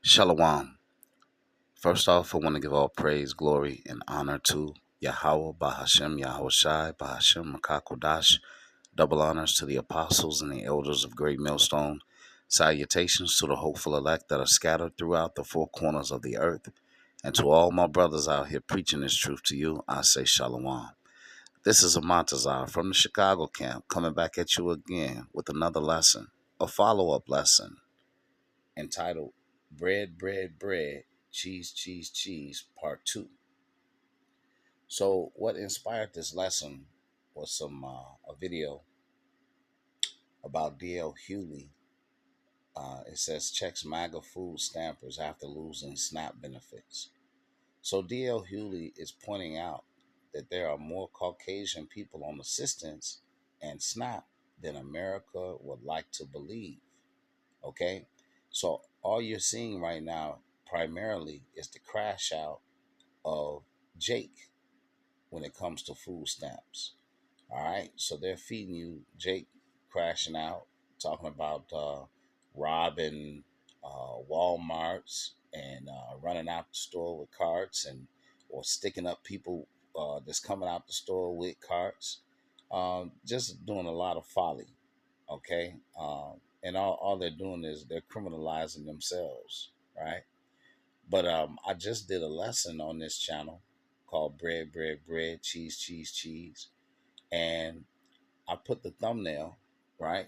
Shalom. First off, I want to give all praise, glory, and honor to Yahweh, Bahashem, Yahushai, Bahashem, Makakodash. Double honors to the apostles and the elders of Great Millstone. Salutations to the hopeful elect that are scattered throughout the four corners of the earth. And to all my brothers out here preaching this truth to you, I say Shalom. This is a Montazar from the Chicago camp coming back at you again with another lesson, a follow-up lesson entitled Bread, Bread, Bread, Cheese, Cheese, Cheese, Part 2. So, what inspired this lesson was a video about D.L. Hewley. It says checks MAGA food stampers after losing SNAP benefits. So, D.L. Hewley is pointing out that there are more Caucasian people on assistance and SNAP than America would like to believe. Okay? So, all you're seeing right now primarily is the crash out of Jake when it comes to food stamps. All right, so they're feeding you Jake crashing out, talking about robbing WalMarts and running out the store with carts and or sticking up people that's coming out the store with carts. Just doing a lot of folly. Okay, and all they're doing is they're criminalizing themselves, right? But I just did a lesson on this channel called Bread, Bread, Bread, Cheese, Cheese, Cheese. And I put the thumbnail, right?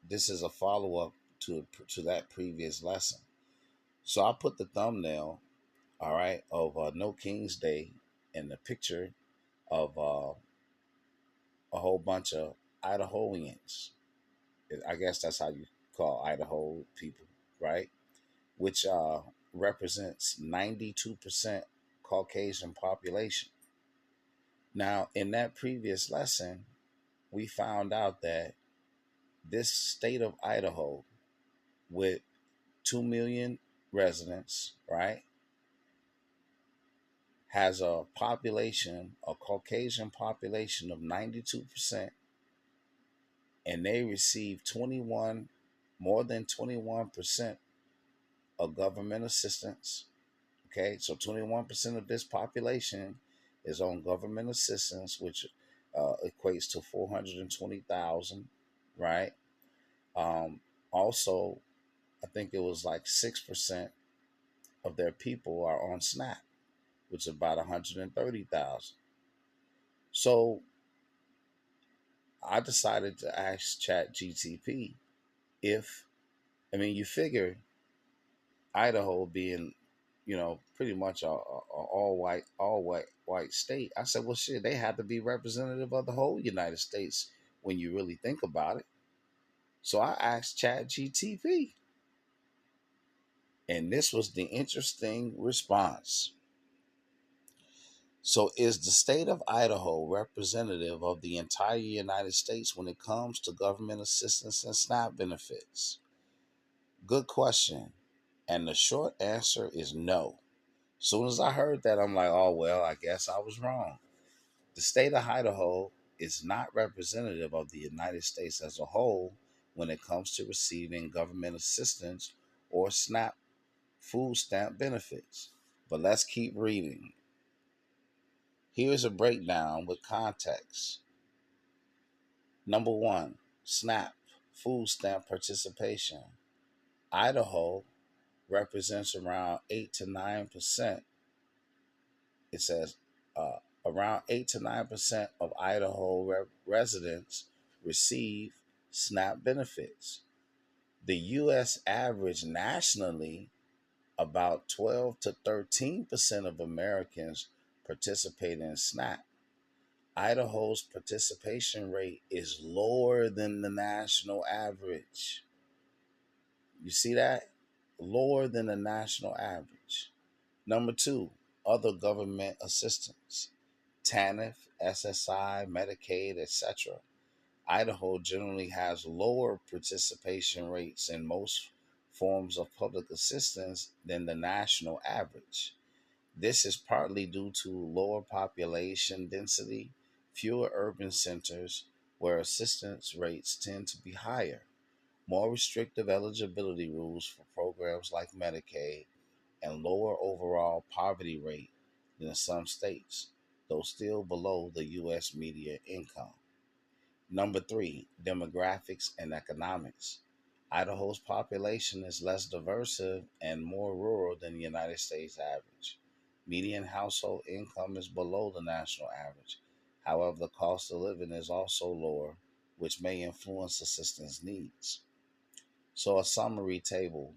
This is a follow up to that previous lesson. So I put the thumbnail, all right, of No King's Day and the picture of a whole bunch of Idahoans. I guess that's how you call Idaho people, right? Which represents 92% Caucasian population. Now, in that previous lesson, we found out that this state of Idaho, with 2 million residents, right, has a population, a Caucasian population of 92%, and they receive more than 21% of government assistance. Okay, so 21% of this population is on government assistance, which equates to 420,000, right? Also, I think it was like 6% of their people are on SNAP, which is about 130,000. So I decided to ask Chat GTP if, I mean, you figure Idaho being, pretty much a all white state. I said, well, shit, they have to be representative of the whole United States when you really think about it. So I asked Chat GTP, and this was the interesting response. So, is the state of Idaho representative of the entire United States when it comes to government assistance and SNAP benefits? Good question. And the short answer is no. As soon as I heard that, I'm like, oh, well, I guess I was wrong. The state of Idaho is not representative of the United States as a whole when it comes to receiving government assistance or SNAP food stamp benefits. But let's keep reading. Here's a breakdown with context. Number one, SNAP, food stamp participation. Idaho represents around 8 to 9%. It says around 8 to 9% of Idaho residents receive SNAP benefits. The U.S. average nationally, about 12 to 13% of Americans participate in SNAP. Idaho's participation rate is lower than the national average. You see that? Lower than the national average. Number two, other government assistance. TANF, SSI, Medicaid, etc. Idaho generally has lower participation rates in most forms of public assistance than the national average. This is partly due to lower population density, fewer urban centers where assistance rates tend to be higher. more restrictive eligibility rules for programs like Medicaid, and lower overall poverty rate than some states, though still below the U.S. median income. Number three, demographics and economics. Idaho's population is less diverse and more rural than the United States average. Median household income is below the national average. However, the cost of living is also lower, which may influence assistance needs. So, a summary table: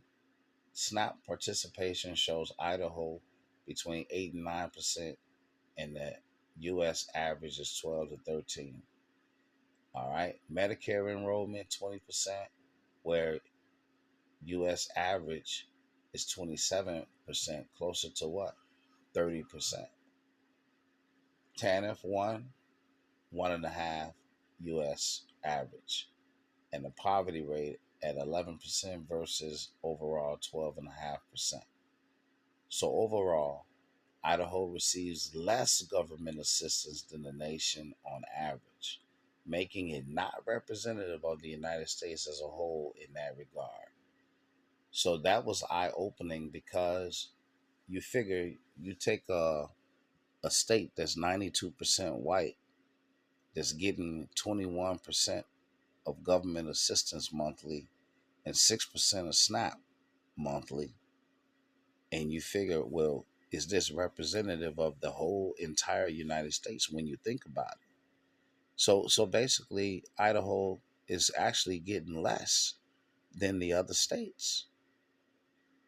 SNAP participation shows Idaho between 8 and 9%, and the U.S. average is 12 to 13. All right. Medicare enrollment 20%, where U.S. average is 27%, closer to what? 30%. TANF 1.5 U.S. average, and the poverty rate at 11% versus overall 12.5%. So overall, Idaho receives less government assistance than the nation on average, making it not representative of the United States as a whole in that regard. So that was eye opening, because you figure you take a state that's 92% white, that's getting 21% of government assistance monthly and 6% of SNAP monthly, and you figure, well, is this representative of the whole entire United States when you think about it? So basically, Idaho is actually getting less than the other states.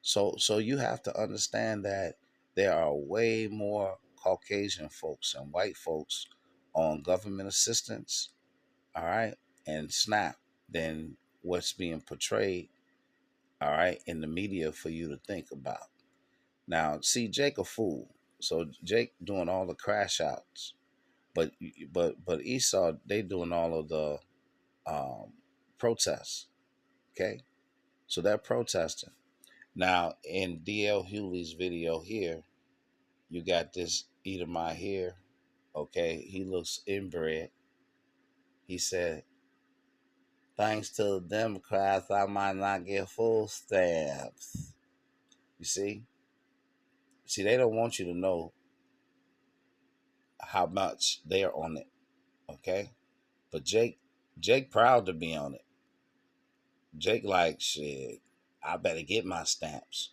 So you have to understand that there are way more Caucasian folks and white folks on government assistance, all right, and SNAP than what's being portrayed, all right, in the media for you to think about. Now, see, Jake a fool. So Jake doing all the crash outs, but but Esau, they doing all of the um, protests. Okay, so they're protesting. Now in DL Hewley's video here, you got this Edomite here. Okay, he looks inbred. He said, "Thanks to the Democrats, I might not get food stamps." You see, they don't want you to know how much they're on it. Okay, but Jake proud to be on it. Jake like, shit, I better get my stamps.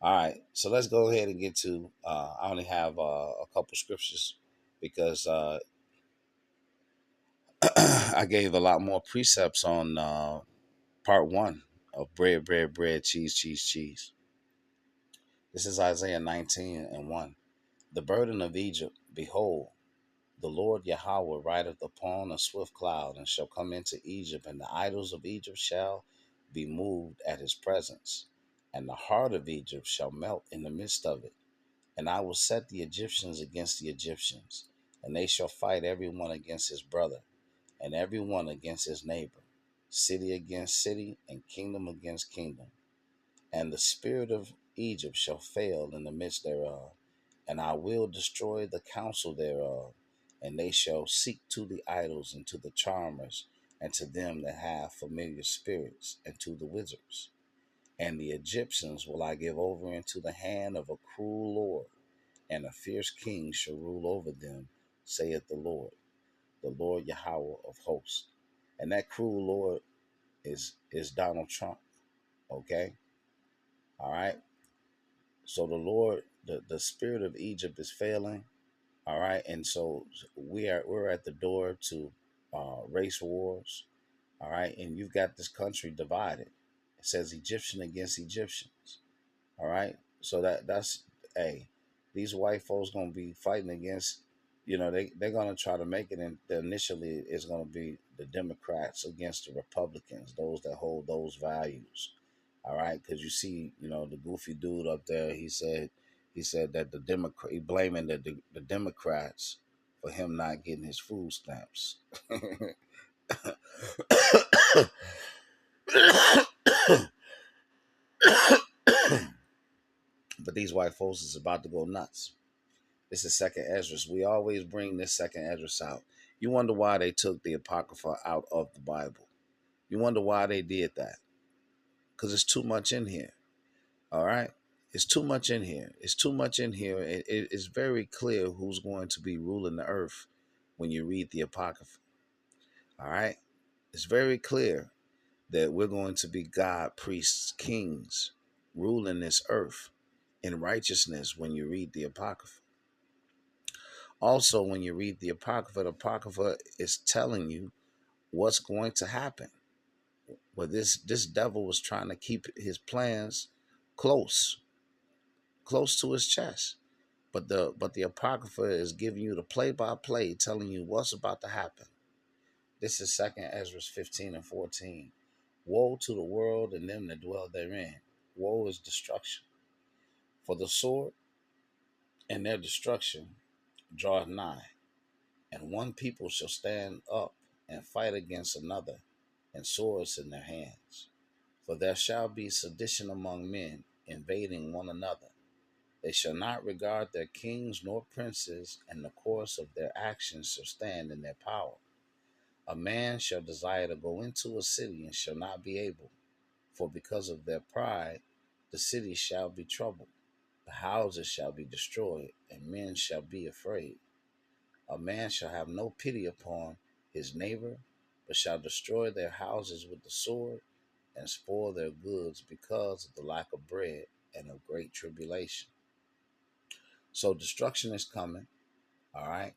All right, so let's go ahead and get to. I only have a couple scriptures because I gave a lot more precepts on part one of bread, bread, bread, cheese, cheese, cheese. This is Isaiah 19 and 1. The burden of Egypt, behold, the Lord Yahweh rideth upon a swift cloud, and shall come into Egypt, and the idols of Egypt shall be moved at his presence, and the heart of Egypt shall melt in the midst of it. And I will set the Egyptians against the Egyptians, and they shall fight every one against his brother, and every one against his neighbor, city against city, and kingdom against kingdom. And the spirit of Egypt shall fail in the midst thereof, and I will destroy the counsel thereof, and they shall seek to the idols and to the charmers, and to them that have familiar spirits, and to the wizards. And the Egyptians will I give over into the hand of a cruel Lord, and a fierce king shall rule over them, saith the Lord Yahweh of hosts. And that cruel Lord is Donald Trump. Okay? All right. So the Lord, the spirit of Egypt is failing. All right, and so we're at the door to race wars. All right, and you've got this country divided. It says Egyptian against Egyptians. All right, so that's hey, these white folks gonna be fighting against. They're gonna try to make it. And initially, it's gonna be the Democrats against the Republicans, those that hold those values. All right, because you see, the goofy dude up there. He said that the Democrat, he blaming the Democrats for him not getting his food stamps. But these white folks is about to go nuts. This is Second Esdras. We always bring this Second Esdras out. You wonder why they took the Apocrypha out of the Bible. You wonder why they did that? Because it's too much in here. All right. It's too much in here. It's too much in here. It's very clear who's going to be ruling the earth when you read the Apocrypha. All right. It's very clear that we're going to be God, priests, kings, ruling this earth in righteousness when you read the Apocrypha. Also, when you read the Apocrypha is telling you what's going to happen. Well, this devil was trying to keep his plans close, close to his chest. But the Apocrypha is giving you the play by play, telling you what's about to happen. This is Second Ezra 15 and 14. Woe to the world and them that dwell therein. Woe is destruction. For the sword and their destruction draweth nigh, and one people shall stand up and fight against another, and swords in their hands. For there shall be sedition among men, invading one another. They shall not regard their kings nor princes, and the course of their actions shall stand in their power. A man shall desire to go into a city and shall not be able, for because of their pride the city shall be troubled, the houses shall be destroyed, and men shall be afraid. A man shall have no pity upon his neighbor, but shall destroy their houses with the sword, and spoil their goods because of the lack of bread and of great tribulation. So destruction is coming, all right?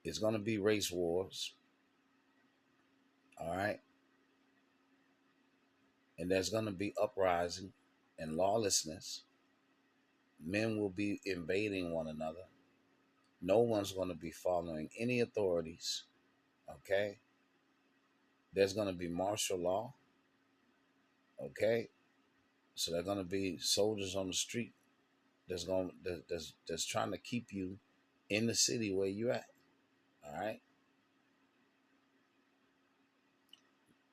It's going to be race wars, all right? And there's going to be uprising and lawlessness. Men will be invading one another. No one's going to be following any authorities, okay? There's going to be martial law, okay? So there're going to be soldiers on the street that's trying to keep you in the city where you're at, all right?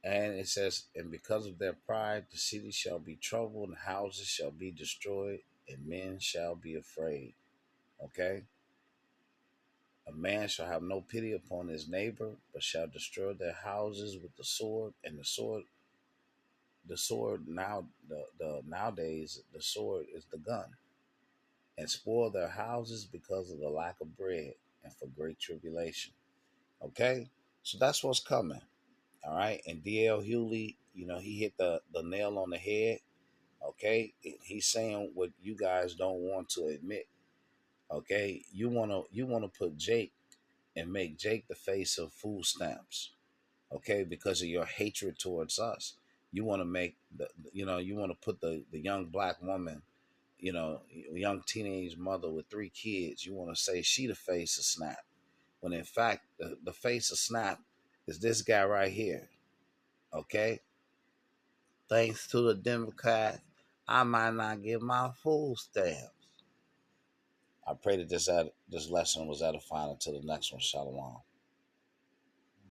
And it says, and because of their pride, the city shall be troubled, and houses shall be destroyed, and men shall be afraid. Okay? A man shall have no pity upon his neighbor, but shall destroy their houses with the sword, and the sword now the nowadays the sword is the gun, and spoil their houses because of the lack of bread and for great tribulation. Okay? So that's what's coming. All right. And D.L. Hewley, he hit the nail on the head. Okay. He's saying what you guys don't want to admit. Okay. You wanna put Jake and make Jake the face of food stamps. Okay, because of your hatred towards us. You want to make you want to put the young black woman, young teenage mother with 3 kids. You want to say she the face of Snap, when in fact the face of Snap is this guy right here. Okay, thanks to the Democrats, I might not get my food stamps. I pray that this lesson was edifying. Until the next one, Shalom.